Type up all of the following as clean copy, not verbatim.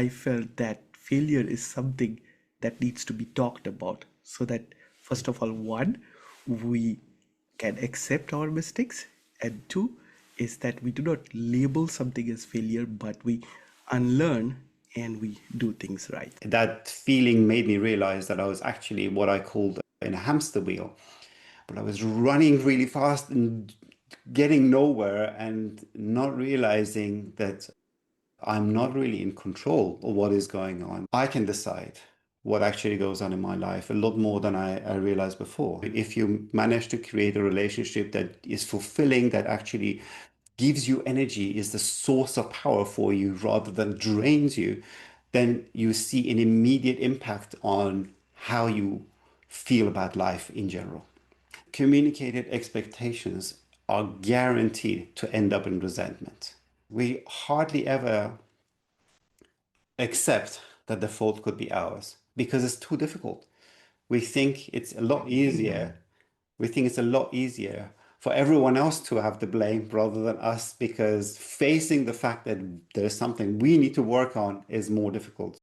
I felt that failure is something that needs to be talked about so that, first of all, one, we can accept our mistakes, and two, is that we do not label something as failure, but we unlearn and we do things right. That feeling made me realize that I was actually what I called in a hamster wheel. But I was running really fast and getting nowhere and not realizing that I'm not really in control of what is going on. I can decide what actually goes on in my life a lot more than I realized before. If you manage to create a relationship that is fulfilling, that actually gives you energy, is the source of power for you rather than drains you, then you see an immediate impact on how you feel about life in general. Communicated expectations are guaranteed to end up in resentment. We hardly ever accept that the fault could be ours because it's too difficult. We think it's a lot easier. We think it's a lot easier for everyone else to have the blame rather than us, because facing the fact that there's something we need to work on is more difficult.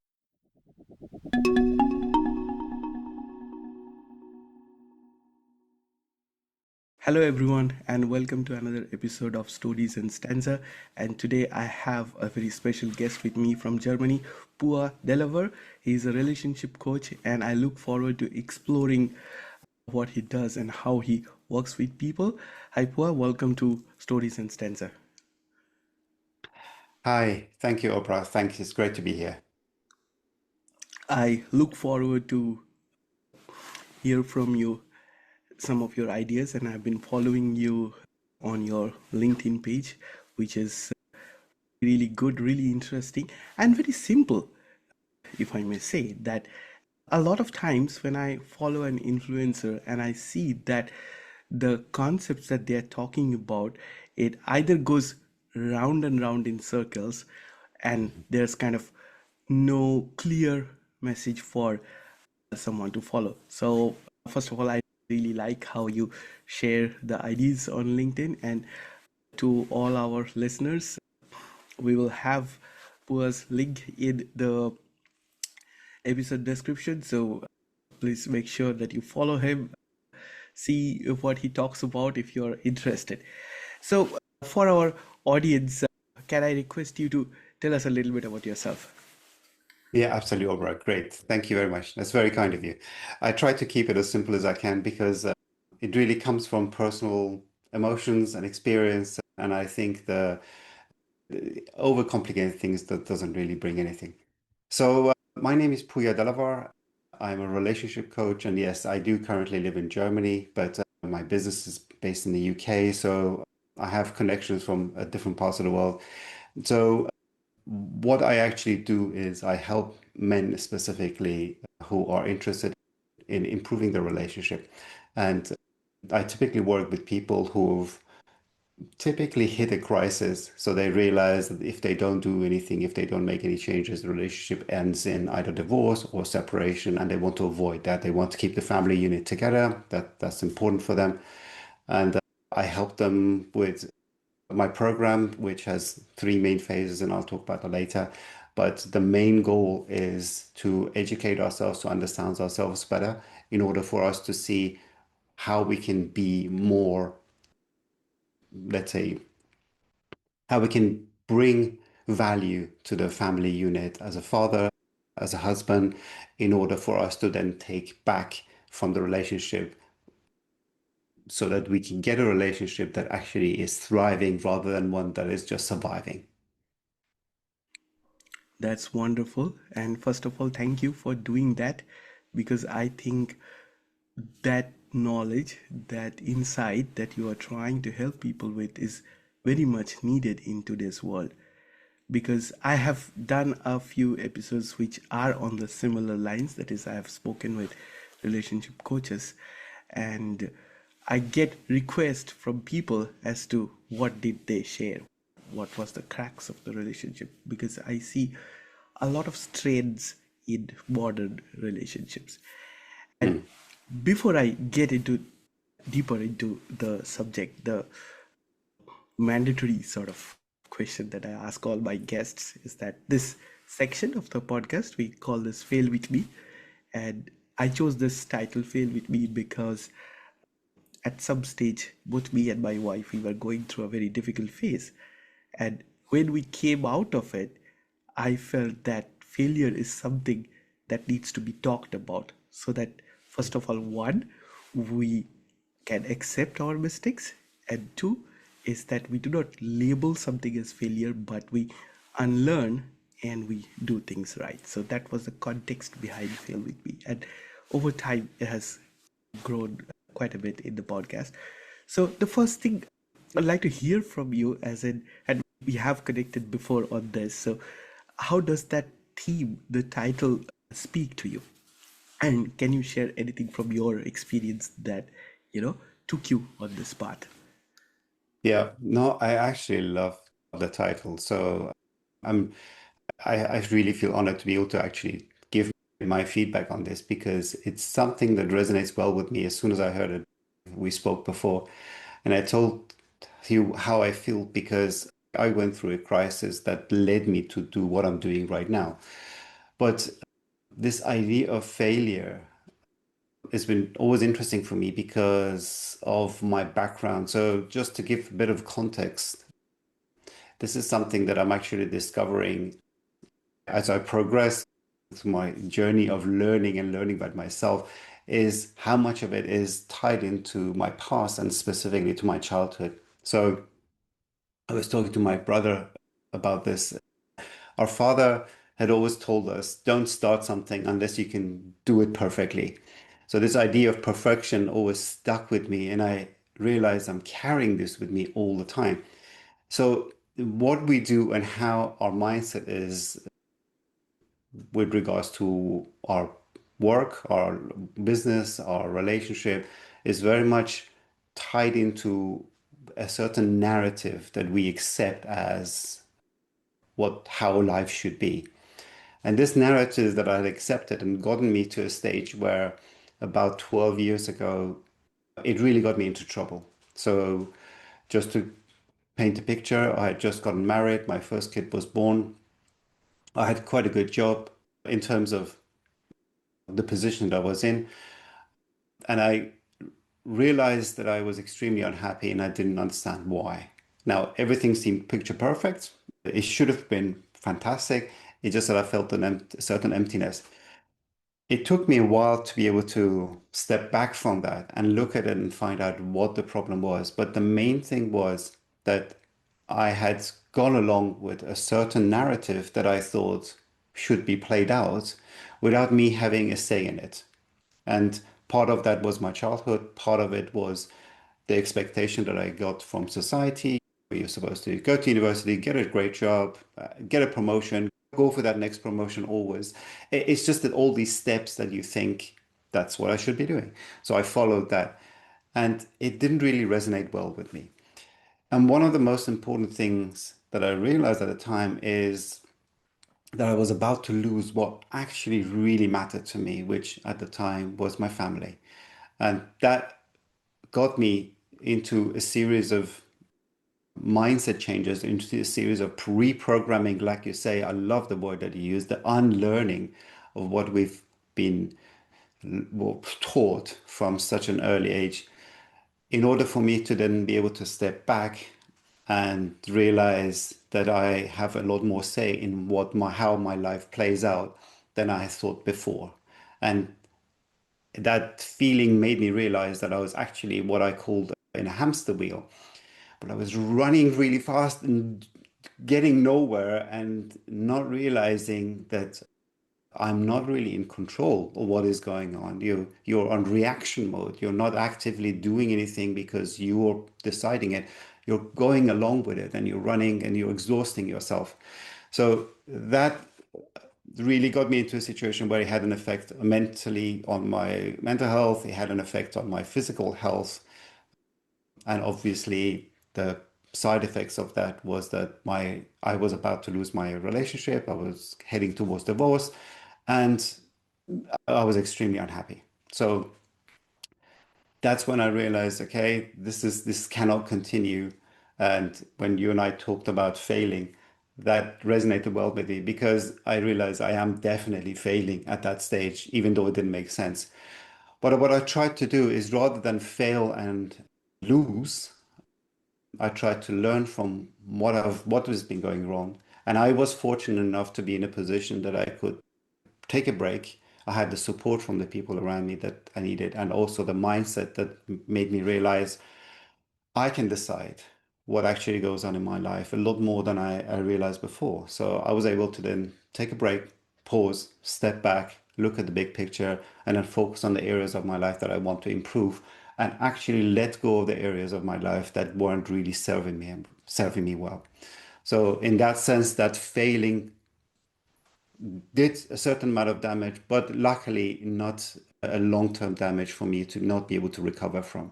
Hello, everyone, and welcome to another episode of Stories and Stanza. And today I have a very special guest with me from Germany, Puya Delavar. He's a relationship coach, and I look forward to exploring what he does and how he works with people. Hi, Puya, welcome to Stories and Stanza. Hi, thank you, Oprah. Thank you. It's great to be here. I look forward to hear from you some of your ideas, and I've been following you on your LinkedIn page, which is really good, really interesting, and very simple, if I may say. That a lot of times when I follow an influencer and I see that the concepts that they are talking about, it either goes round and round in circles, and there's kind of no clear message for someone to follow. So, first of all, I really like how you share the ideas on LinkedIn. And to all our listeners, we will have Pua's link in the episode description. So, please make sure that you follow him, see what he talks about if you're interested. So, for our audience, can I request you to tell us a little bit about yourself? Yeah, absolutely, Oprah. Great. Thank you very much. That's very kind of you. I try to keep it as simple as I can because it really comes from personal emotions and experience. And I think the overcomplicated things that doesn't really bring anything. So, my name is Puya Delavar. I'm a relationship coach, and yes, I do currently live in Germany, but my business is based in the UK, so I have connections from different parts of the world. So, what I actually do is I help men specifically who are interested in improving their relationship, and I typically work with people who've typically hit a crisis. So they realize that if they don't do anything, if they don't make any changes, the relationship ends in either divorce or separation, and they want to avoid that. They want to keep the family unit together. That's important for them. And I help them with my program, which has three main phases, and I'll talk about that later. But the main goal is to educate ourselves, to understand ourselves better, in order for us to see how we can be more, let's say, how we can bring value to the family unit as a father, as a husband, in order for us to then take back from the relationship so that we can get a relationship that actually is thriving rather than one that is just surviving. That's wonderful. And first of all, thank you for doing that, because I think that knowledge, that insight that you are trying to help people with is very much needed in today's world. Because I have done a few episodes which are on the similar lines, that is, I have spoken with relationship coaches, and I get requests from people as to what did they share, what was the cracks of the relationship, because I see a lot of strains in modern relationships. And Mm. before I get into deeper into the subject, the mandatory sort of question that I ask all my guests is that this section of the podcast. We call this Fail With Me. And I chose this title, Fail With Me, because at some stage, both me and my wife, we were going through a very difficult phase. And when we came out of it, I felt that failure is something that needs to be talked about. So that, first of all, one, we can accept our mistakes, and two, is that we do not label something as failure, but we unlearn and we do things right. So that was the context behind Fail With Me. And over time, it has grown quite a bit in the podcast. So the first thing I'd like to hear from you, as in, and we have connected before on this. So how does that theme, the title, speak to you? And can you share anything from your experience that, you know, took you on this path? Yeah, no, I actually love the title. So I'm I really feel honored to be able to actually give my feedback on this because it's something that resonates well with me. As soon as I heard it, we spoke before, and I told you how I feel because I went through a crisis that led me to do what I'm doing right now. But this idea of failure has been always interesting for me because of my background. So just to give a bit of context, this is something that I'm actually discovering as I progress through my journey of learning and learning about myself, is how much of it is tied into my past and specifically to my childhood. So I was talking to my brother about this. Our father had always told us, don't start something unless you can do it perfectly. So this idea of perfection always stuck with me, and I realized I'm carrying this with me all the time. So what we do and how our mindset is with regards to our work, our business, our relationship is very much tied into a certain narrative that we accept as what how life should be. And this narrative that I had accepted and gotten me to a stage where about 12 years ago, it really got me into trouble. So just to paint a picture, I had just gotten married, my first kid was born. I had quite a good job in terms of the position that I was in. And I realized that I was extremely unhappy and I didn't understand why. Now, everything seemed picture perfect. It should have been fantastic. It's just that I felt a certain emptiness. It took me a while to be able to step back from that and look at it and find out what the problem was. But the main thing was that I had gone along with a certain narrative that I thought should be played out without me having a say in it. And part of that was my childhood. Part of it was the expectation that I got from society. You're supposed to go to university, get a great job, get a promotion, go for that next promotion always. It's just that all these steps that you think that's what I should be doing. So I followed that. And it didn't really resonate well with me. And one of the most important things that I realized at the time is that I was about to lose what actually really mattered to me, which at the time was my family. And that got me into a series of mindset changes, into a series of reprogramming, like you say. I love the word that you use, the unlearning of what we've been taught from such an early age, in order for me to then be able to step back and realize that I have a lot more say in what my how my life plays out than I thought before. And that feeling made me realize that I was actually what I called in a hamster wheel. But I was running really fast and getting nowhere and not realizing that I'm not really in control of what is going on. You're on reaction mode. You're not actively doing anything because you're deciding it. You're going along with it and you're running and you're exhausting yourself. So that really got me into a situation where it had an effect mentally on my mental health. It had an effect on my physical health. And obviously the side effects of that was that my I was about to lose my relationship. I was heading towards divorce and I was extremely unhappy. So that's when I realized, okay, this cannot continue. And when you and I talked about failing, that resonated well with me because I realized I am definitely failing at that stage, even though it didn't make sense. But what I tried to do is rather than fail and lose, I tried to learn from what has been going wrong. And I was fortunate enough to be in a position that I could take a break. I had the support from the people around me that I needed, and also the mindset that made me realize I can decide what actually goes on in my life a lot more than I realized before. So I was able to then take a break, pause, step back, look at the big picture, and then focus on the areas of my life that I want to improve and actually let go of the areas of my life that weren't really serving me well. So in that sense, that failing did a certain amount of damage, but luckily not a long-term damage for me to not be able to recover from.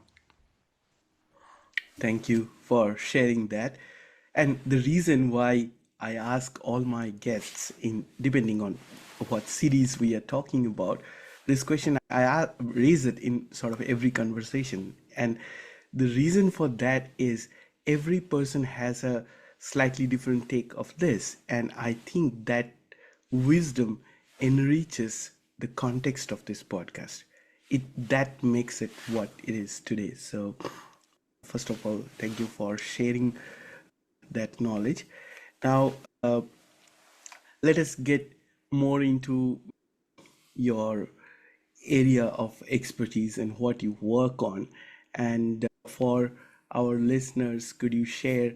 Thank you for sharing that. And the reason why I ask all my guests, in depending on what series we are talking about, this question raise it in sort of every conversation. And the reason for that is every person has a slightly different take of this. And I think that wisdom enriches the context of this podcast. It that makes it what it is today. So first of all, thank you for sharing that knowledge. Now, let us get more into your area of expertise and what you work on. And for our listeners, could you share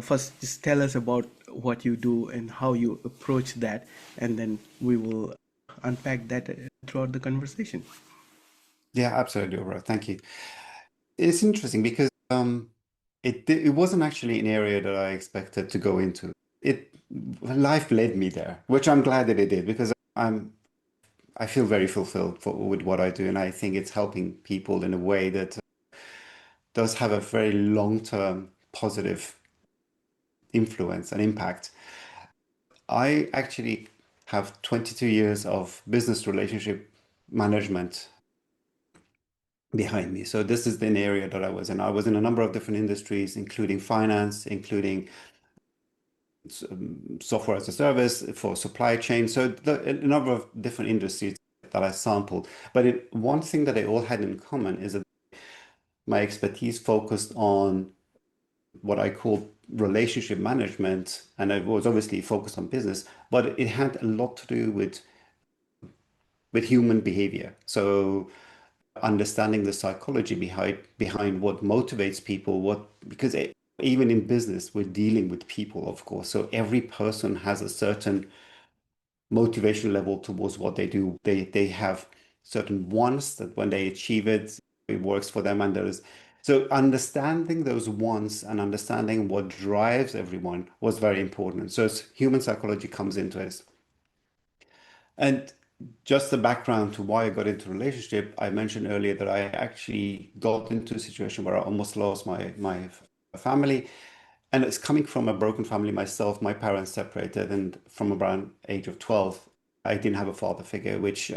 first, just tell us about what you do and how you approach that, and then we will unpack that throughout the conversation. Yeah, absolutely, Aurora. Thank you. It's interesting because it wasn't actually an area that I expected to go into. It life led me there, which I'm glad that it did because I feel very fulfilled with what I do, and I think it's helping people in a way that does have a very long-term positive influence and impact. I actually have 22 years of business relationship management behind me. So this is an area that I was in. I was in a number of different industries, including finance, including software as a service for supply chain. So a number of different industries that I sampled. But one thing that they all had in common is that my expertise focused on what I call relationship management, and it was obviously focused on business, but it had a lot to do with human behavior. So understanding the psychology behind what motivates people, what because even in business we're dealing with people, of course. So every person has a certain motivation level towards what they do. They have certain wants that when they achieve it, it works for them, and there's so understanding those wants and understanding what drives everyone was very important. So human psychology comes into it. And just the background to why I got into a relationship, I mentioned earlier that I actually got into a situation where I almost lost my family. And it's coming from a broken family myself. My parents separated, and from around age of 12, I didn't have a father figure, which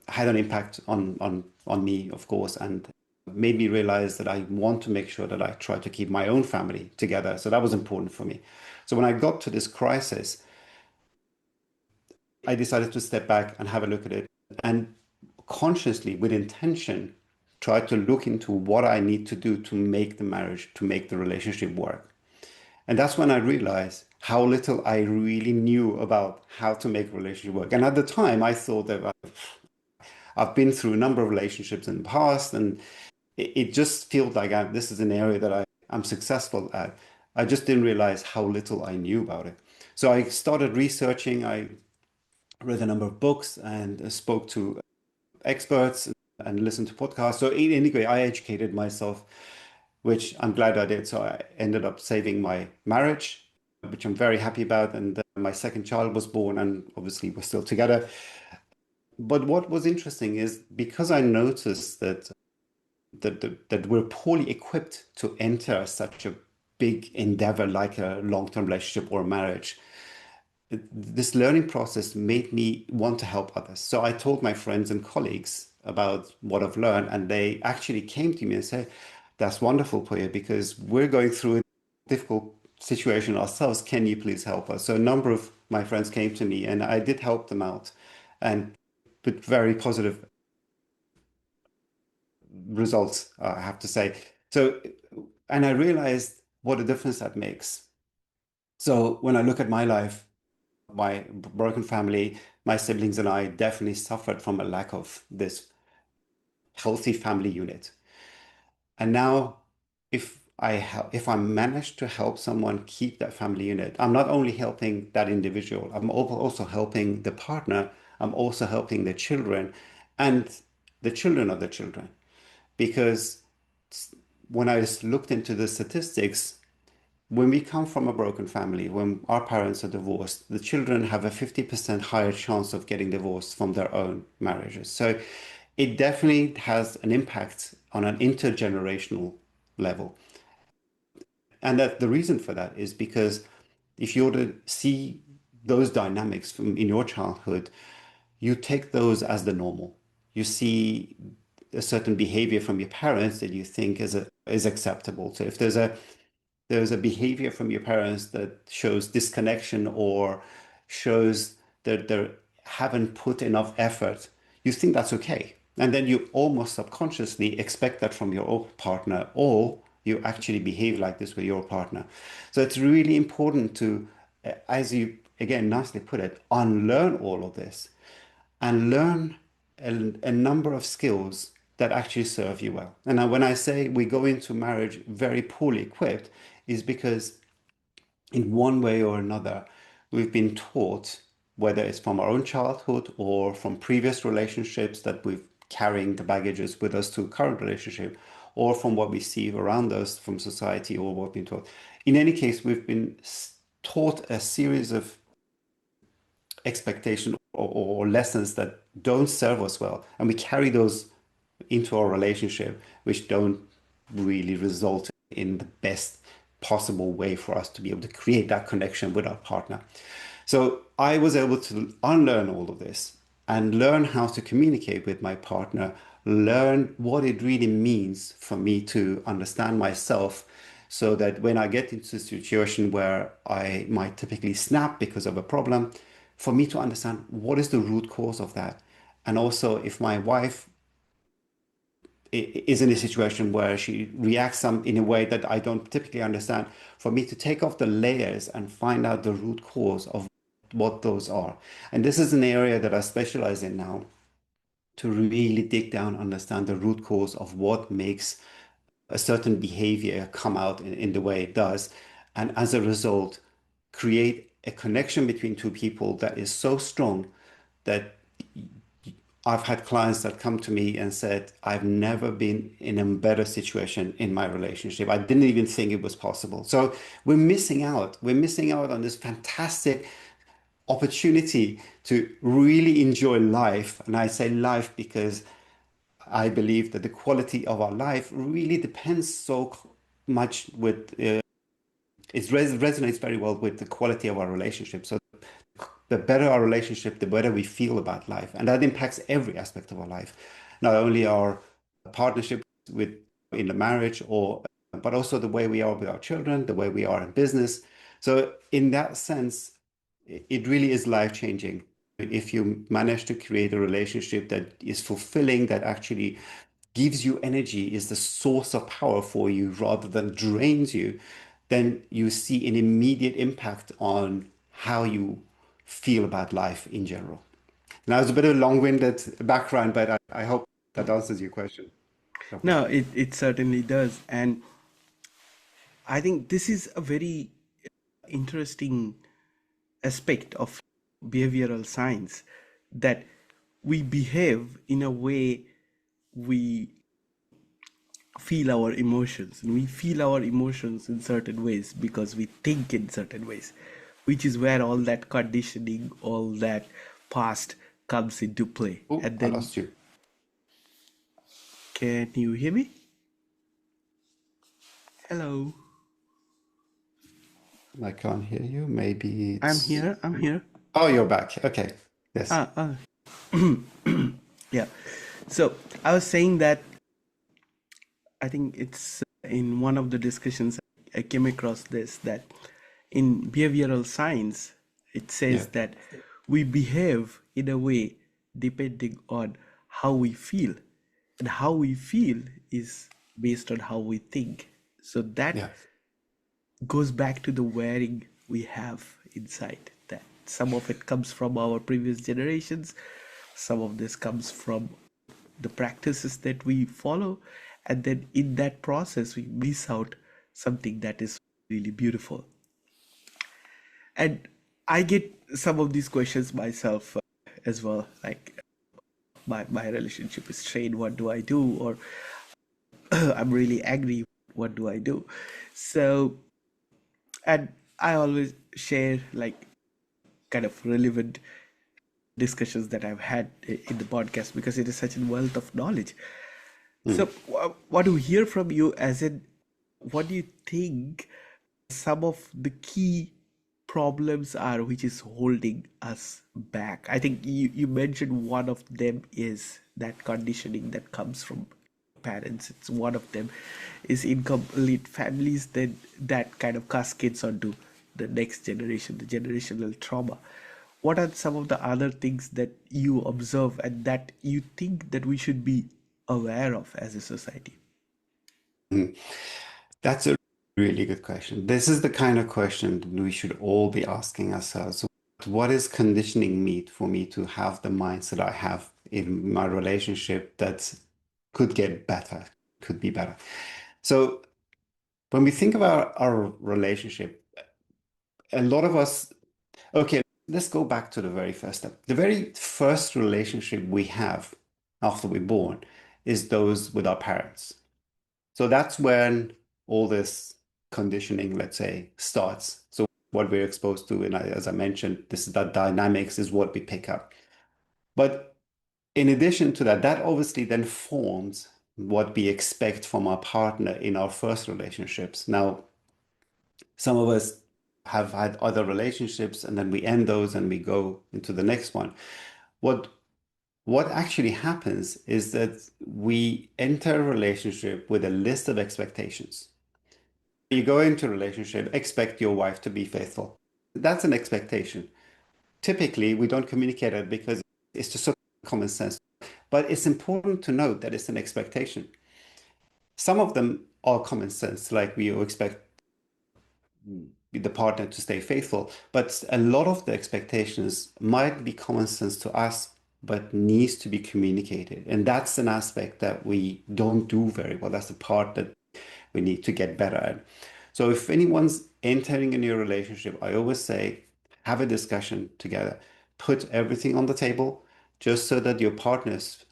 had an impact on me, of course, and made me realize that I want to make sure that I try to keep my own family together. So that was important for me. So when I got to this crisis, I decided to step back and have a look at it and consciously, with intention, try to look into what I need to do to make the marriage, to make the relationship work. And that's when I realized how little I really knew about how to make a relationship work. And at the time, I thought that I've been through a number of relationships in the past, and it just feels like this is an area that I'm successful at. I just didn't realize how little I knew about it. So I started researching. I read a number of books and spoke to experts and listened to podcasts. So anyway, I educated myself, which I'm glad I did. So I ended up saving my marriage, which I'm very happy about. And my second child was born, and obviously we're still together. But what was interesting is because I noticed that we're poorly equipped to enter such a big endeavor like a long-term relationship or marriage, this learning process made me want to help others. So I told my friends and colleagues about what I've learned, and they actually came to me and said, "That's wonderful, Puya, because we're going through a difficult situation ourselves. Can you please help us? So a number of my friends came to me and I did help them out and with very positive results, I have to say. So, and I realized what a difference that makes. So when I look at my life, my broken family, my siblings and I definitely suffered from a lack of this healthy family unit. And now, if I manage to help someone keep that family unit, I'm not only helping that individual, I'm also helping the partner, I'm also helping the children and the children of the children. Because when I looked into the statistics, when we come from a broken family, when our parents are divorced, the children have a 50% higher chance of getting divorced from their own marriages. So it definitely has an impact on an intergenerational level. And that the reason for that is because if you were to see those dynamics from in your childhood, you take those as the normal. You see a certain behavior from your parents that you think is acceptable. So if there's a behavior from your parents that shows disconnection or shows that they haven't put enough effort, you think that's okay. And then you almost subconsciously expect that from your own partner, or you actually behave like this with your partner. So it's really important to, as you again nicely put it, unlearn all of this and learn a number of skills that actually serve you well. And when I say we go into marriage very poorly equipped, is because in one way or another, we've been taught, whether it's from our own childhood or from previous relationships that we've carrying the baggages with us to current relationship, or from what we see around us from society or what we've been taught. In any case, we've been taught a series of expectation or lessons that don't serve us well, and we carry those into our relationship, which don't really result in the best possible way for us to be able to create that connection with our partner. So I was able to unlearn all of this and learn how to communicate with my partner, learn what it really means for me to understand myself, so that when I get into a situation where I might typically snap because of a problem, for me to understand what is the root cause of that. And also, if my wife is in a situation where she reacts in a way that I don't typically understand, for me to take off the layers and find out the root cause of what those are. And this is an area that I specialize in now, to really dig down, understand the root cause of what makes a certain behavior come out in the way it does. And as a result, create a connection between two people that is so strong that I've had clients that come to me and said, I've never been in a better situation in my relationship. I didn't even think it was possible. So we're missing out. We're missing out on this fantastic opportunity to really enjoy life. And I say life because I believe that the quality of our life really depends so much with, resonates very well with the quality of our relationship. So the better our relationship, the better we feel about life. And that impacts every aspect of our life, not only our partnership with in the marriage or but also the way we are with our children, the way we are in business. So in that sense, it really is life-changing if you manage to create a relationship that is fulfilling, that actually gives you energy, is the source of power for you rather than drains you, then you see an immediate impact on how you feel about life in general. Now, it's a bit of a long-winded background, but I hope that answers your question. Okay. No, it certainly does. And I think this is a very interesting aspect of behavioral science, that we behave in a way we feel our emotions, and we feel our emotions in certain ways because we think in certain ways, which is where all that conditioning, all that past comes into play. Oh, And I then, lost you. can you hear me? Hello. I can't hear you. Maybe I'm it's... here, I'm here. Oh, you're back. Okay. Yes. ah, ah. Yeah, so I was saying that I think it's in one of the discussions I came across this, that in behavioral science, it Yeah. says that we behave in a way depending on how we feel. And how we feel is based on how we think. So that Yeah. goes back to the wiring we have inside. That some of it comes from our previous generations, some of this comes from the practices that we follow, and then in that process we miss out something that is really beautiful. And I get some of these questions myself as well, like my relationship is strained, what do I do? Or I'm really angry, what do I do? So, and I always share like kind of relevant discussions that I've had in the podcast, because it is such a wealth of knowledge. So, Mm. what do we hear from you, as in, what do you think some of the key problems are which is holding us back? I think you mentioned one of them is that conditioning that comes from parents. It's one of them is incomplete families, then that kind of cascades onto the next generation, the generational trauma. What are some of the other things that you observe and that you think that we should be aware of as a society? Mm. That's a really good question. This is the kind of question that we should all be asking ourselves. What is conditioning me for me to have the mindset I have in my relationship that could get better, could be better? So when we think about our relationship, a lot of us, okay, let's go back to the very first step. The very first relationship we have after we're born is those with our parents. So that's when all this conditioning, let's say, starts. So what we're exposed to, and as I mentioned, this is that dynamics is what we pick up. But in addition to that, that obviously then forms what we expect from our partner in our first relationships. Now, some of us have had other relationships and then we end those and we go into the next one. What what actually happens is that we enter a relationship with a list of expectations. You go into a relationship, expect your wife to be faithful. That's an expectation. Typically, we don't communicate it because it's just so common sense. But it's important to note that it's an expectation. Some of them are common sense, like we expect the partner to stay faithful. But a lot of the expectations might be common sense to us, but needs to be communicated. And that's an aspect that we don't do very well. That's the part that we need to get better at. So if anyone's entering a new relationship, I always say, have a discussion together. Put everything on the table just so that your partners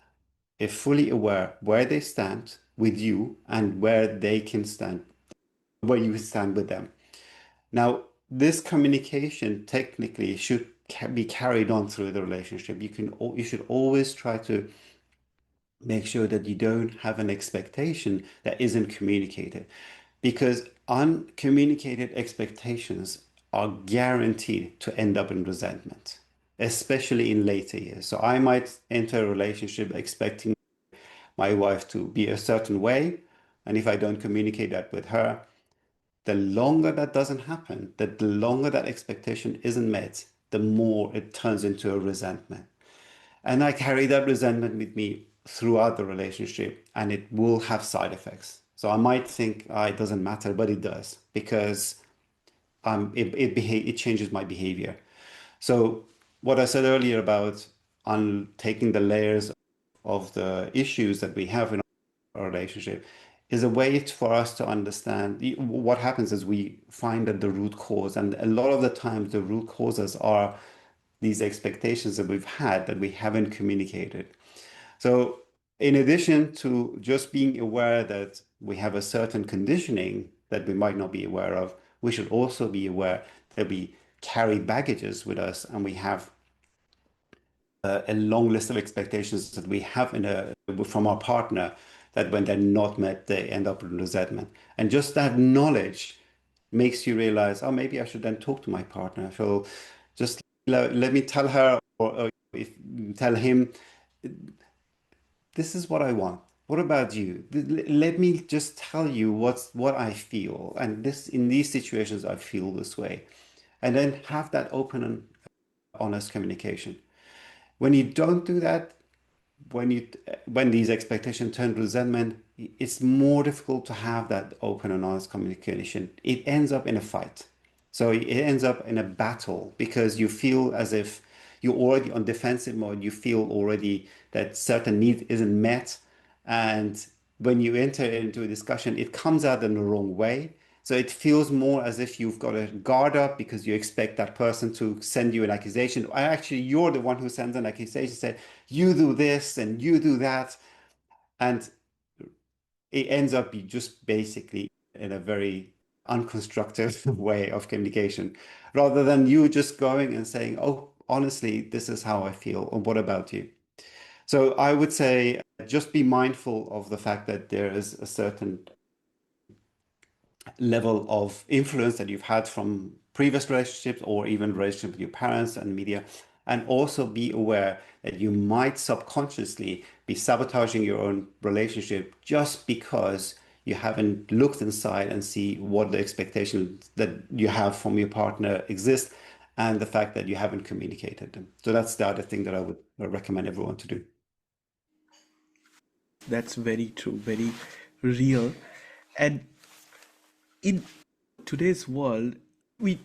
are fully aware where they stand with you and where they can stand, where you stand with them. Now, this communication technically should be carried on through the relationship. You should always try to make sure that you don't have an expectation that isn't communicated, because uncommunicated expectations are guaranteed to end up in resentment, especially in later years. So I might enter a relationship expecting my wife to be a certain way, and if I don't communicate that with her, the longer that doesn't happen, that the longer that expectation isn't met, the more it turns into a resentment. And I carry that resentment with me throughout the relationship, and it will have side effects. So I might think, it doesn't matter, but it does, because it changes my behavior. So what I said earlier about taking the layers of the issues that we have in our relationship is a way for us to understand what happens is we find that the root cause, and a lot of the times the root causes are these expectations that we've had that we haven't communicated. So, in addition to just being aware that we have a certain conditioning that we might not be aware of, we should also be aware that we carry baggages with us and we have a long list of expectations that we have from our partner that when they're not met, they end up in resentment. And just that knowledge makes you realize, oh, maybe I should then talk to my partner. So just let me tell her or if tell him, this is what I want. What about you? Let me just tell you what I feel, and this in these situations I feel this way, and then have that open and honest communication. When you don't do that, when these expectations turn to resentment, it's more difficult to have that open and honest communication. It ends up in a fight. So it ends up in a battle because you feel as if you're already on defensive mode. You feel already that certain need isn't met. And when you enter into a discussion, it comes out in the wrong way. So it feels more as if you've got a guard up because you expect that person to send you an accusation. Actually, you're the one who sends an accusation, say, you do this and you do that. And it ends up just basically in a very unconstructive way of communication, rather than you just going and saying, oh, honestly, this is how I feel. Or what about you? So I would say just be mindful of the fact that there is a certain level of influence that you've had from previous relationships or even relationship with your parents and media, and also be aware that you might subconsciously be sabotaging your own relationship just because you haven't looked inside and see what the expectations that you have from your partner exist, and the fact that you haven't communicated them. So that's the other thing that I would recommend everyone to do. That's very true, very real. And in today's world, we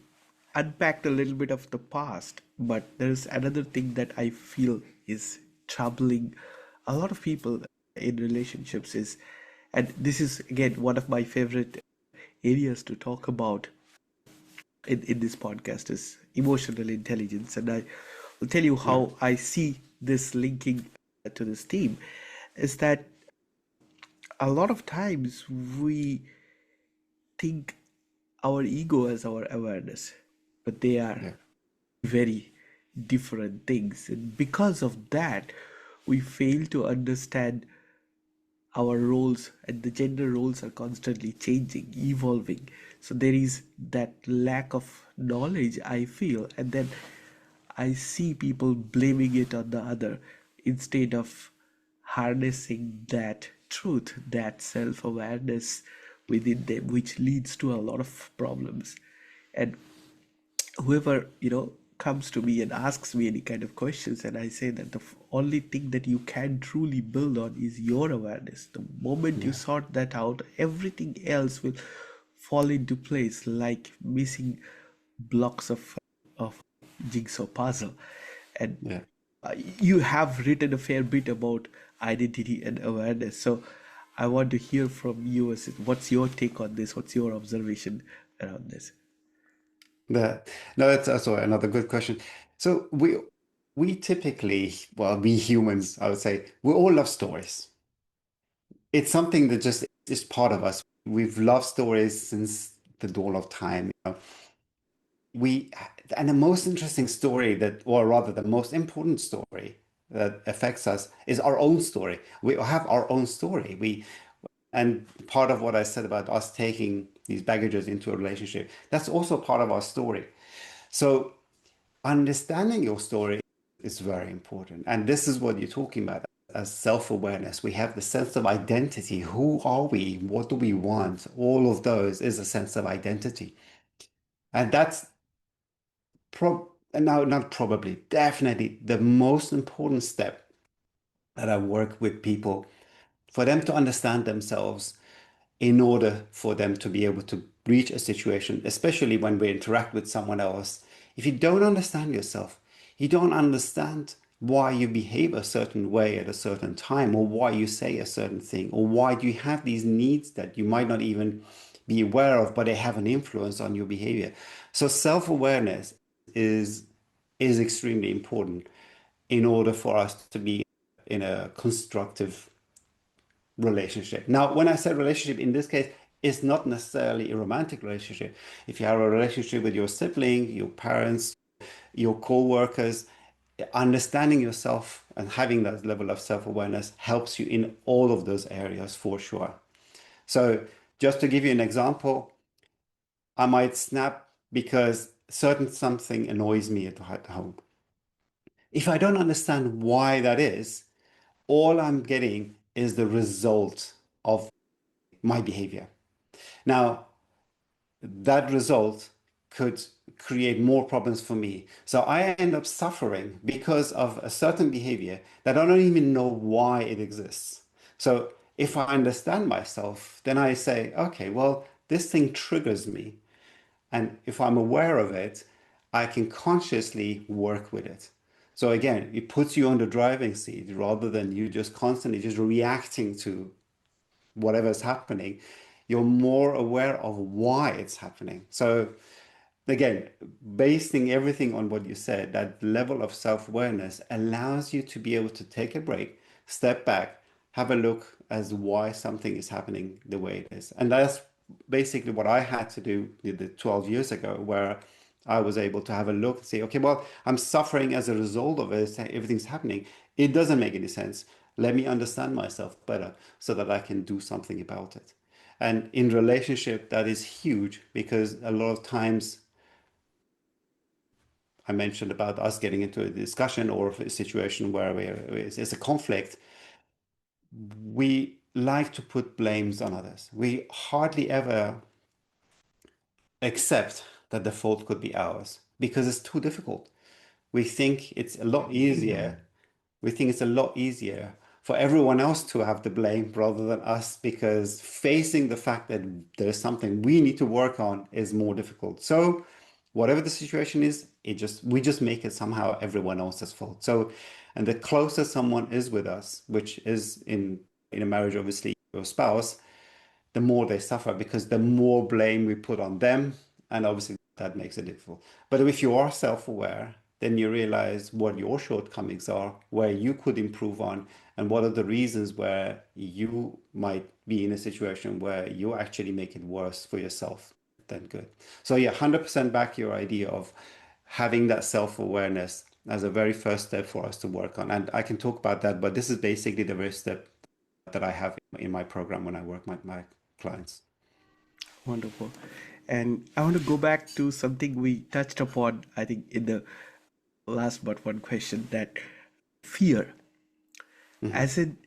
unpacked a little bit of the past, but there's another thing that I feel is troubling a lot of people in relationships is, and this is again one of my favorite areas to talk about in this podcast, is emotional intelligence. And I will tell you Yeah, how I see this linking to this theme is that a lot of times we think our ego as our awareness, but they are yeah, very different things. And because of that, we fail to understand our roles, and the gender roles are constantly changing, evolving. So there is that lack of knowledge, I feel, and then I see people blaming it on the other instead of harnessing that truth, that self awareness within them, which leads to a lot of problems. And whoever comes to me and asks me any kind of questions, and I say that the only thing that you can truly build on is your awareness. The moment you yeah, sort that out, everything else will fall into place like missing blocks of jigsaw puzzle. And yeah. you have written a fair bit about identity and awareness, so I want to hear from you. As what's your take on this? What's your observation around this? That no, that's also another good question. So we typically, well, we humans, I would say, we all love stories. It's something that just is part of us. We've loved stories since the dawn of time. We and the most interesting story that, or rather, the most important story that affects us is our own story. We have our own story. And part of what I said about us taking these baggages into a relationship, that's also part of our story. So understanding your story is very important. And this is what you're talking about as self-awareness. We have the sense of identity. Who are we? What do we want? All of those is a sense of identity. And that's no, not probably, definitely the most important step that I work with people for them to understand themselves in order for them to be able to reach a situation, especially when we interact with someone else. If you don't understand yourself, you don't understand why you behave a certain way at a certain time, or why you say a certain thing, or why you have these needs that you might not even be aware of, but they have an influence on your behavior. So self-awareness is is extremely important in order for us to be in a constructive relationship. Now, when I say relationship in this case, it's not necessarily a romantic relationship. If you have a relationship with your sibling, your parents, your co-workers, understanding yourself and having that level of self-awareness helps you in all of those areas for sure. So just to give you an example, I might snap because certain something annoys me at home. If I don't understand why that is, all I'm getting is the result of my behavior. Now, that result could create more problems for me. So I end up suffering because of a certain behavior that I don't even know why it exists. So if I understand myself, then I say, okay, well, this thing triggers me. And if I'm aware of it, I can consciously work with it. So again, it puts you on the driving seat rather than you just constantly just reacting to whatever's happening. You're more aware of why it's happening. So again, basing everything on what you said, that level of self-awareness allows you to be able to take a break, step back, have a look as why something is happening the way it is. And that's basically what I had to do the 12 years ago, where I was able to have a look and say, okay, well, I'm suffering as a result of it. Everything's happening. It doesn't make any sense. Let me understand myself better so that I can do something about it. And in relationship, that is huge because a lot of times I mentioned about us getting into a discussion or a situation where it's a conflict, we like to put blames on others. We hardly ever accept that the fault could be ours because it's too difficult. We think it's a lot easier. We think it's a lot easier for everyone else to have the blame rather than us because facing the fact that there's something we need to work on is more difficult. So whatever the situation is, we just make it somehow everyone else's fault. So, and the closer someone is with us, which is in a marriage, obviously your spouse, the more they suffer because the more blame we put on them, and obviously that makes it difficult. But if you are self-aware, then you realize what your shortcomings are, where you could improve on, and what are the reasons where you might be in a situation where you actually make it worse for yourself. Then good. So yeah, 100% back your idea of having that self-awareness as a very first step for us to work on. And I can talk about that, but this is basically the very step that I have in my program when I work with my clients. Wonderful. And I want to go back to something we touched upon, I think, in the last but one question, that fear. Mhm. As in,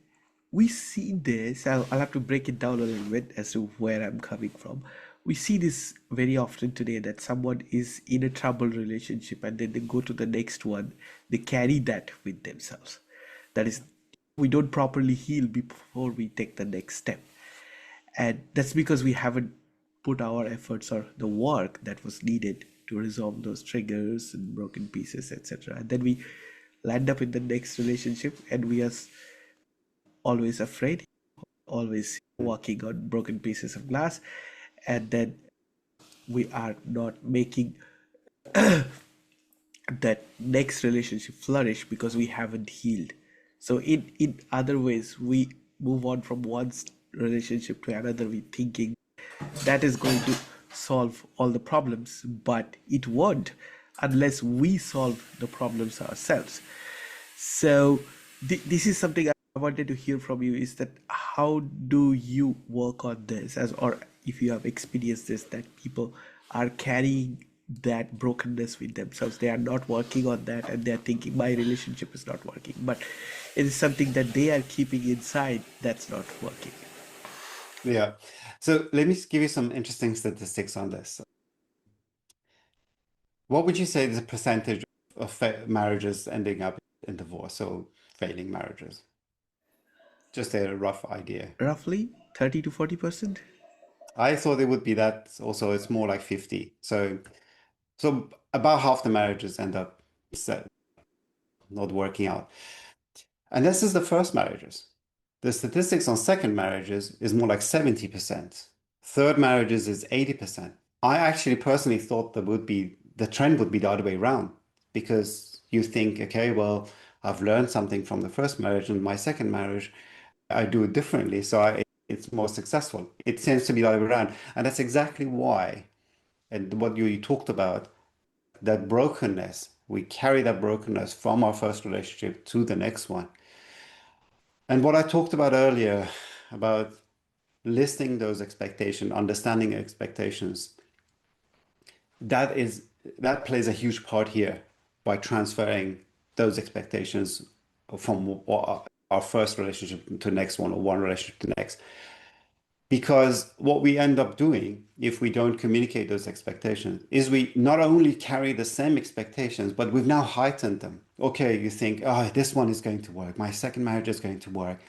we see this, I'll have to break it down a little bit as to where I'm coming from. We see this very often today that someone is in a troubled relationship and then they go to the next one, they carry that with themselves. That is, we don't properly heal before we take the next step. And that's because we haven't put our efforts or the work that was needed to resolve those triggers and broken pieces, etc. And then we land up in the next relationship and we are always afraid, always walking on broken pieces of glass, and then we are not making that next relationship flourish because we haven't healed. So in other ways, we move on from one relationship to another, we thinking that is going to solve all the problems, but it won't unless we solve the problems ourselves. So this is something I wanted to hear from you, is that how do you work on this, as or if you have experienced this, that people are carrying that brokenness with themselves, they are not working on that and they're thinking my relationship is not working, but it is something that they are keeping inside that's not working. Yeah. So let me give you some interesting statistics on this. What would you say is the percentage of marriages ending up in divorce or failing marriages? Just a rough idea. Roughly 30 to 40%. I thought it would be that also it's more like 50. So about half the marriages end up not working out. And this is the first marriages. The statistics on second marriages is more like 70%. Third marriages is 80%. I actually personally thought the trend would be the other way around because you think, okay, well, I've learned something from the first marriage and my second marriage, I do it differently. It's more successful. It tends to be the other way around. And that's exactly why, and what you talked about, that brokenness, we carry that brokenness from our first relationship to the next one. And what I talked about earlier about listing those expectations, understanding expectations, that is that plays a huge part here by transferring those expectations from our first relationship to the next one or one relationship to the next. Because what we end up doing if we don't communicate those expectations is we not only carry the same expectations, but we've now heightened them. Okay, you think, oh, this one is going to work. My second marriage is going to work,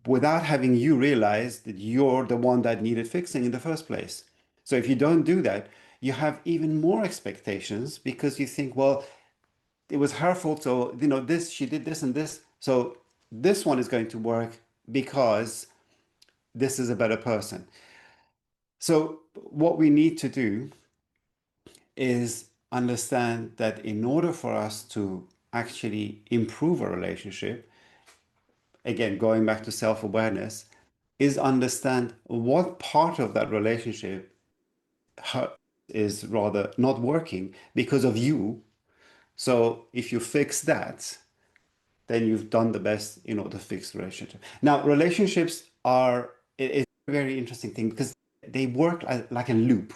without having you realize that you're the one that needed fixing in the first place. So if you don't do that, you have even more expectations because you think, well, it was her fault. So, this, she did this and this. So this one is going to work because this is a better person. So what we need to do is understand that in order for us to actually improve a relationship, again, going back to self-awareness, is understand what part of that relationship is rather not working because of you. So if you fix that, then you've done the best in order to fix the relationship. Now, relationships are it's a very interesting thing because they work like a loop.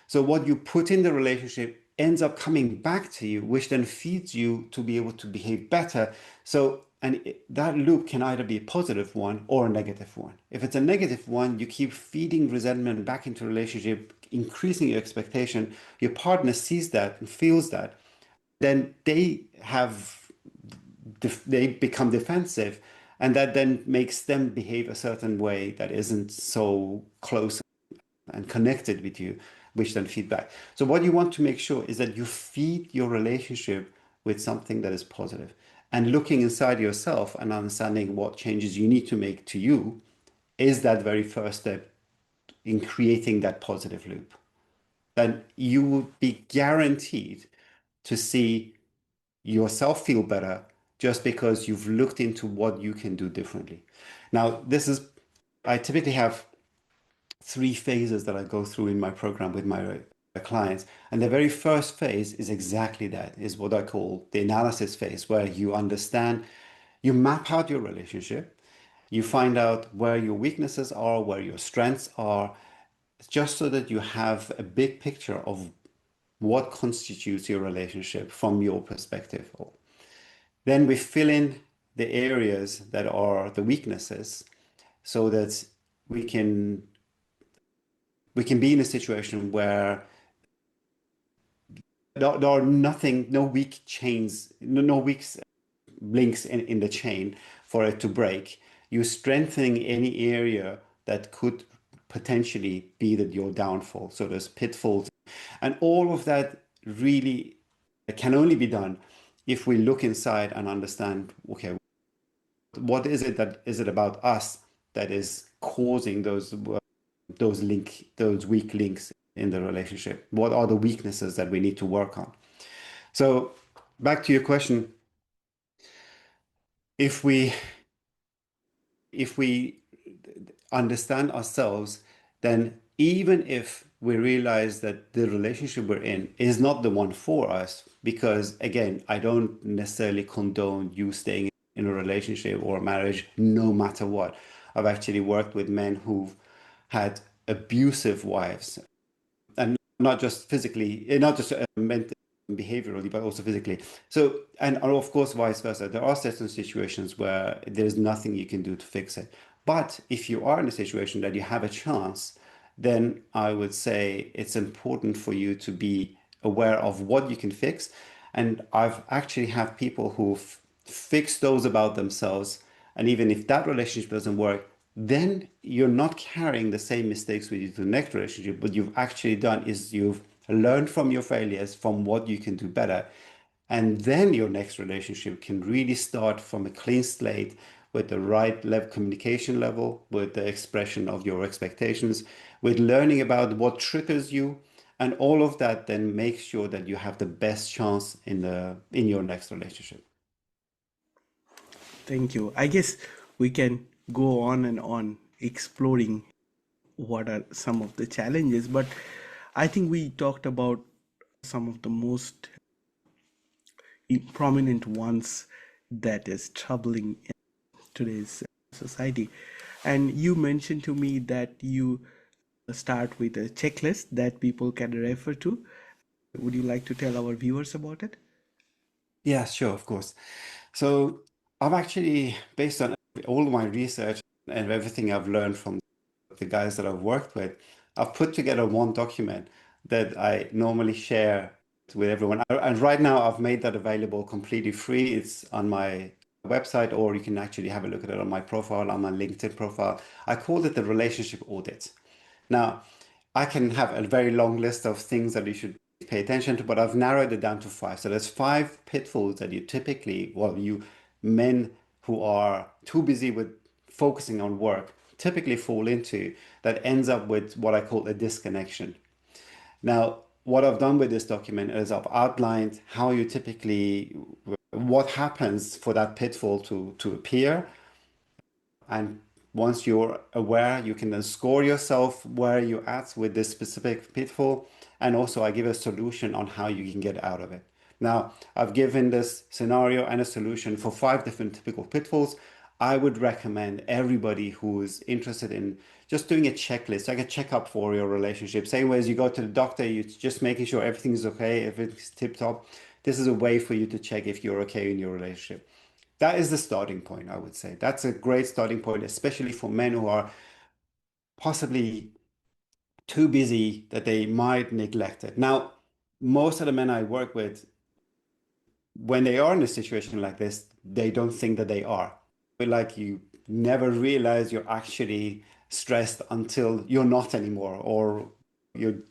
So what you put in the relationship ends up coming back to you, which then feeds you to be able to behave better. So, that loop can either be a positive one or a negative one. If it's a negative one, you keep feeding resentment back into a relationship, increasing your expectation. Your partner sees that and feels that. Then they become defensive, and that then makes them behave a certain way that isn't so close and connected with you, which then feedback. So what you want to make sure is that you feed your relationship with something that is positive, and looking inside yourself and understanding what changes you need to make to you is that very first step in creating that positive loop. Then you will be guaranteed to see yourself feel better just because you've looked into what you can do differently. Now, I typically have three phases that I go through in my program with my clients. And the very first phase is exactly that, is what I call the analysis phase, where you understand, you map out your relationship, you find out where your weaknesses are, where your strengths are, just so that you have a big picture of what constitutes your relationship from your perspective. Then we fill in the areas that are the weaknesses so that we can we can be in a situation where there are no weak chains, no weak links in the chain for it to break. You're strengthening any area that could potentially be your downfall. So there's pitfalls, and all of that really can only be done if we look inside and understand, okay, what is it about us that is causing those weak links in the relationship? What are the weaknesses that we need to work on? So back to your question, if we if we understand ourselves, then even if we realize that the relationship we're in is not the one for us, because again, I don't necessarily condone you staying in a relationship or a marriage no matter what. I've actually worked with men who've had abusive wives, and not just physically, not just mentally, behaviorally, but also physically. So, and of course, vice versa. There are certain situations where there's nothing you can do to fix it. But if you are in a situation that you have a chance, then I would say it's important for you to be aware of what you can fix. And I've actually have people who've fixed those about themselves. And even if that relationship doesn't work, then you're not carrying the same mistakes with you to the next relationship. What you've actually done is you've learned from your failures, from what you can do better. And then your next relationship can really start from a clean slate with the right level communication level, with the expression of your expectations, with learning about what triggers you, and all of that then makes sure that you have the best chance in your next relationship. Thank you. I guess we can go on and on exploring what are some of the challenges, but I think we talked about some of the most prominent ones that is troubling in today's society. And you mentioned to me that you start with a checklist that people can refer to. Would you like to tell our viewers about it? Yeah, sure, of course. So I've actually, based on all my research and everything I've learned from the guys that I've worked with, I've put together one document that I normally share with everyone. And right now, I've made that available completely free. It's on my website, or you can actually have a look at it on my profile, on my LinkedIn profile. I called it the relationship audit. Now, I can have a very long list of things that you should pay attention to, but I've narrowed it down to five. So there's five pitfalls that you typically, well, you men who are too busy with focusing on work typically fall into, that ends up with what I call a disconnection. Now, what I've done with this document is I've outlined how you typically, what happens for that pitfall to appear, and once you're aware, you can then score yourself where you're at with this specific pitfall. And also, I give a solution on how you can get out of it. Now, I've given this scenario and a solution for five different typical pitfalls. I would recommend everybody who's interested in just doing a checklist, like a checkup for your relationship. Same way as you go to the doctor, you're just making sure everything's okay, everything's tip top. This is a way for you to check if you're okay in your relationship. That is the starting point, I would say. That's a great starting point, especially for men who are possibly too busy that they might neglect it. Now, most of the men I work with, when they are in a situation like this, they don't think that they are. But like you never realize you're actually stressed until you're not anymore, or you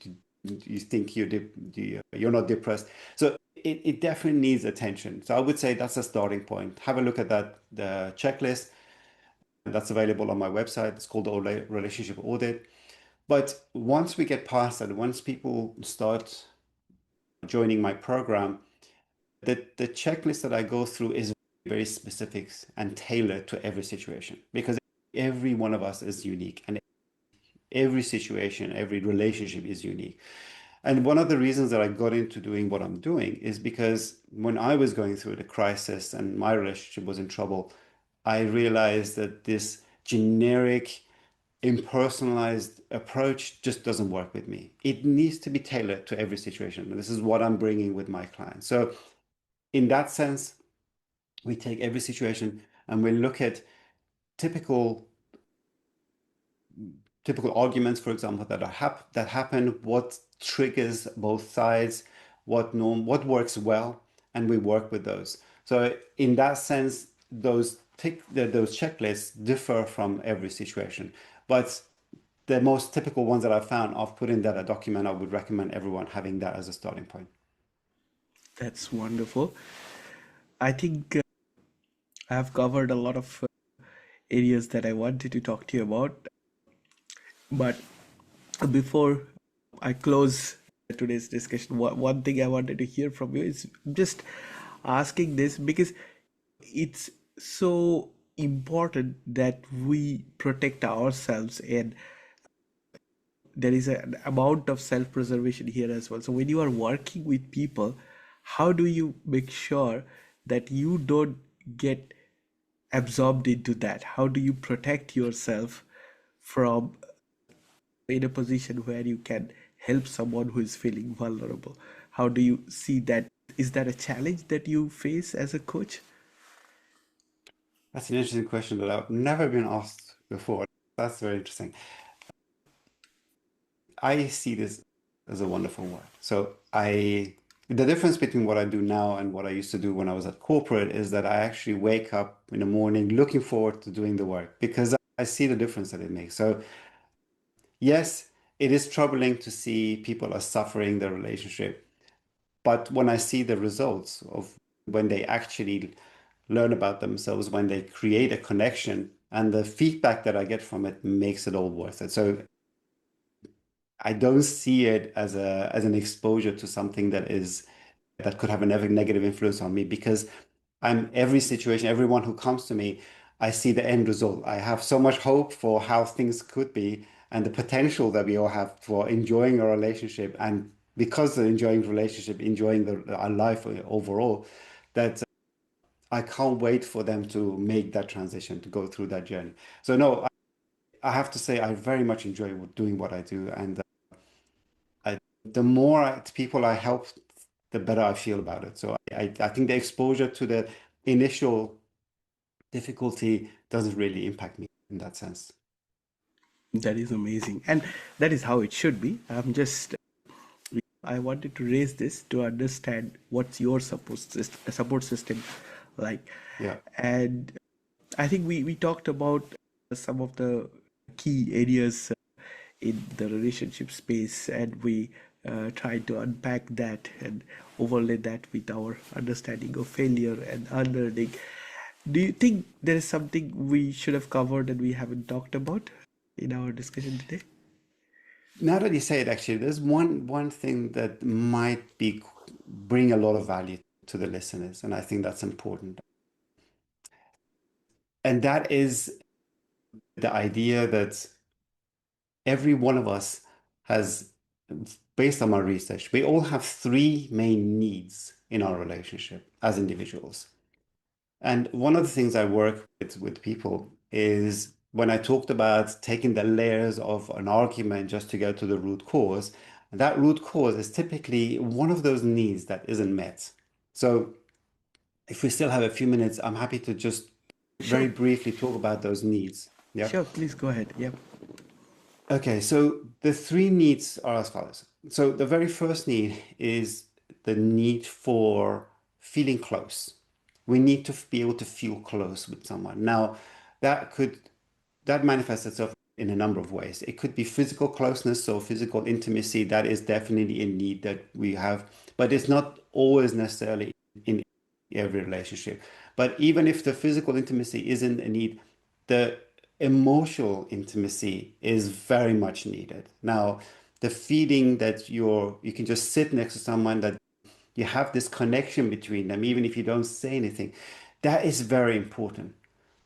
you think you're not depressed. So it definitely needs attention. So I would say that's a starting point. Have a look at that the checklist that's available on my website. It's called the Relationship Audit. But once we get past that, once people start joining my program, the checklist that I go through is very specific and tailored to every situation, because every one of us is unique, and every situation, every relationship is unique. And one of the reasons that I got into doing what I'm doing is because when I was going through the crisis and my relationship was in trouble, I realized that this generic, impersonalized approach just doesn't work with me. It needs to be tailored to every situation. And this is what I'm bringing with my clients. So, in that sense, we take every situation and we look at typical typical arguments, for example, that happen, what triggers both sides, what works well, and we work with those. So in that sense, those checklists differ from every situation, but the most typical ones that I've found, I've put in that a document. I would recommend everyone having that as a starting point. That's wonderful. I think I have covered a lot of areas that I wanted to talk to you about. But before I close today's discussion, one thing I wanted to hear from you is just asking this because it's so important that we protect ourselves, and there is an amount of self-preservation here as well. So when you are working with people, how do you make sure that you don't get absorbed into that? How do you protect yourself from in a position where you can help someone who is feeling vulnerable? How do you see that? Is that a challenge that you face as a coach? That's an interesting question that I've never been asked before. That's very interesting. I see this as a wonderful work. The difference between what I do now and what I used to do when I was at corporate is that I actually wake up in the morning looking forward to doing the work because I see the difference that it makes. So, yes, it is troubling to see people are suffering their relationship, but when I see the results of when they actually learn about themselves, when they create a connection, and the feedback that I get from it makes it all worth it. So I don't see it as a as an exposure to something that could have a negative influence on me, because I'm every situation, everyone who comes to me, I see the end result. I have so much hope for how things could be and the potential that we all have for enjoying a relationship, and because of enjoying relationship, enjoying our life overall, that I can't wait for them to make that transition, to go through that journey. So no, I have to say I very much enjoy doing what I do, and the more people I help, the better I feel about it. So I think the exposure to the initial difficulty doesn't really impact me in that sense. That is amazing. And that is how it should be. I wanted to raise this to understand what's your support system like. Yeah. And I think we talked about some of the key areas in the relationship space, and we tried to unpack that and overlay that with our understanding of failure and unlearning. Do you think there is something we should have covered and we haven't talked about in our discussion today? Now that you say it, actually, there's one thing that might be bring a lot of value to the listeners, and I think that's important. And that is the idea that every one of us has, based on my research, we all have three main needs in our relationship as individuals. And one of the things I work with people is when I talked about taking the layers of an argument just to go to the root cause, that root cause is typically one of those needs that isn't met. So if we still have a few minutes, I'm happy to just Sure, very briefly talk about those needs. Yeah. sure, please go ahead. Yep. Okay, so the three needs are as follows. So the very first need is the need for feeling close. We need to be able to feel close with someone. Now, that could that manifests itself in a number of ways. It could be physical closeness, so physical intimacy, that is definitely a need that we have, but it's not always necessarily in every relationship. But even if the physical intimacy isn't a need, the emotional intimacy is very much needed. Now, the feeling that you can just sit next to someone, that you have this connection between them, even if you don't say anything, that is very important.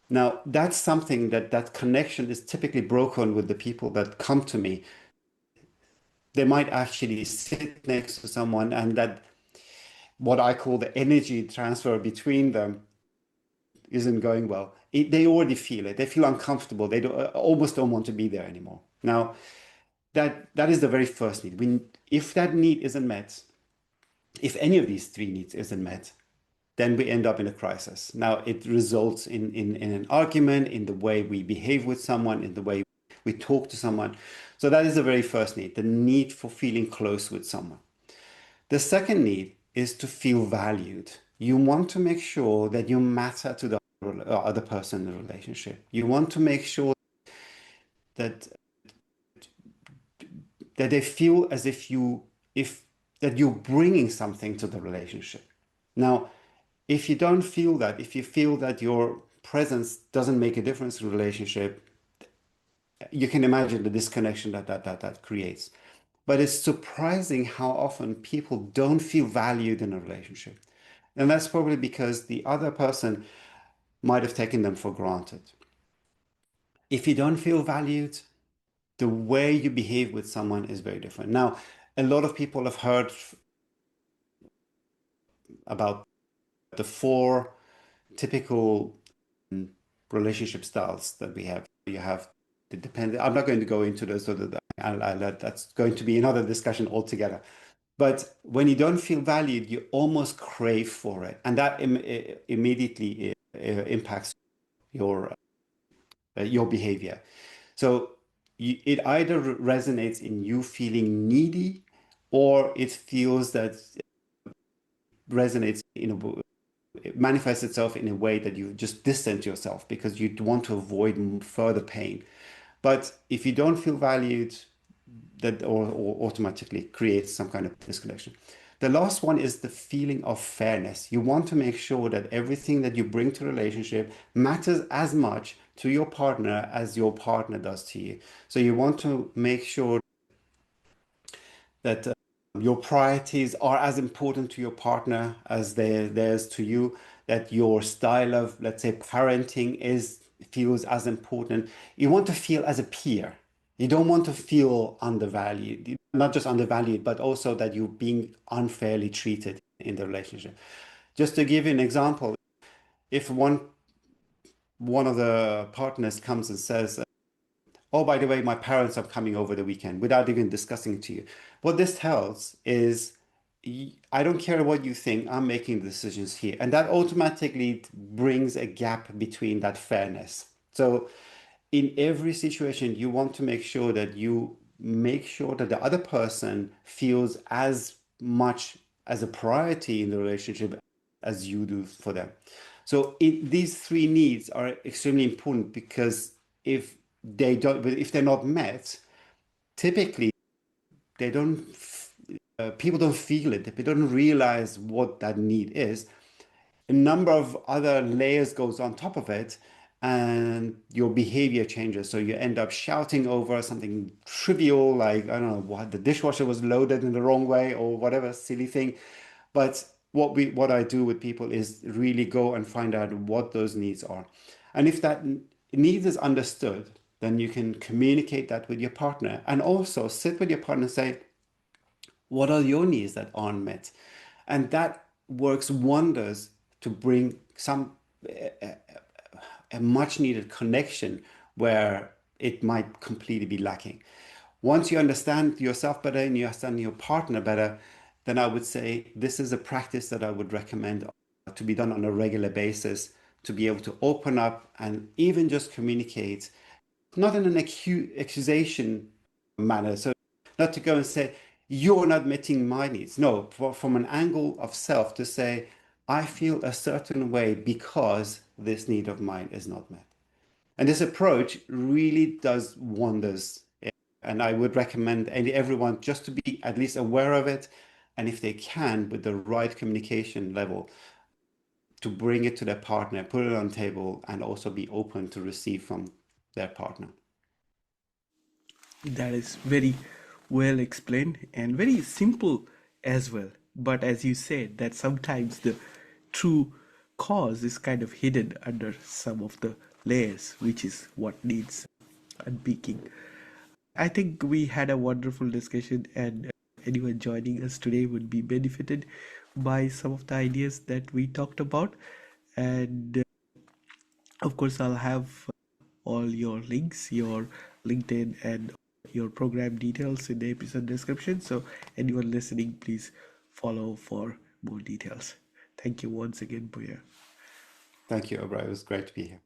Now, that's something that connection is typically broken with the people that come to me. They might actually sit next to someone, and that what I call the energy transfer between them isn't going well. They already feel it. They feel uncomfortable. They almost don't want to be there anymore. Now, that is the very first need. If that need isn't met, if any of these three needs isn't met, then we end up in a crisis. Now, it results in an argument, in the way we behave with someone, in the way we talk to someone. So that is the very first need, the need for feeling close with someone. The second need is to feel valued. You want to make sure that you matter to the other person in the relationship. You want to make sure that they feel as if that you're bringing something to the relationship. Now, if you don't feel that, if you feel that your presence doesn't make a difference in the relationship, you can imagine the disconnection that creates. But it's surprising how often people don't feel valued in a relationship. And that's probably because the other person might have taken them for granted. If you don't feel valued, the way you behave with someone is very different. Now, a lot of people have heard about the four typical relationship styles that we have. You have the dependent. I'm not going to go into those, so that that's going to be another discussion altogether. But when you don't feel valued, you almost crave for it, and that immediately impacts your behavior. So it either resonates in you feeling needy, or it feels that resonates in it manifests itself in a way that you just distance yourself because you want to avoid further pain. But if you don't feel valued, that or automatically creates some kind of disconnection. The last one is the feeling of fairness. You want to make sure that everything that you bring to a relationship matters as much to your partner as your partner does to you. So you want to make sure that your priorities are as important to your partner as theirs to you, that your style of, let's say, parenting is feels as important. You want to feel as a peer. You don't want to feel undervalued, not just undervalued, but also that you're being unfairly treated in the relationship. Just to give you an example, if one of the partners comes and says, "Oh, by the way, my parents are coming over the weekend," without even discussing it to you. What this tells is I don't care what you think, I'm making the decisions here. And that automatically brings a gap between that fairness. So in every situation, you want to make sure that you make sure that the other person feels as much as a priority in the relationship as you do for them. So these three needs are extremely important because if they're not met, typically they don't people don't feel it. They don't realize what that need is. A number of other layers goes on top of it, and your behavior changes. So you end up shouting over something trivial, like, I don't know, what the dishwasher was loaded in the wrong way or whatever silly thing. But what I do with people is really go and find out what those needs are. And if that need is understood, then you can communicate that with your partner and also sit with your partner and say, what are your needs that aren't met? And that works wonders to bring a much needed connection where it might completely be lacking. Once you understand yourself better and you understand your partner better, then I would say this is a practice that I would recommend to be done on a regular basis, to be able to open up and even just communicate, not in an accusation manner. So not to go and say, you're not meeting my needs. No, from an angle of self to say, I feel a certain way because this need of mine is not met. And this approach really does wonders. And I would recommend everyone just to be at least aware of it. And if they can, with the right communication level, to bring it to their partner, put it on the table, and also be open to receive from their partner. That is very well explained and very simple as well. But as you said, that sometimes the true cause is kind of hidden under some of the layers, which is what needs unpicking. I think we had a wonderful discussion, and anyone joining us today would be benefited by some of the ideas that we talked about. And of course, I'll have all your links, your LinkedIn and your program details in the episode description. So anyone listening, please follow for more details. Thank you once again, Puya. Thank you, Obrah. It was great to be here.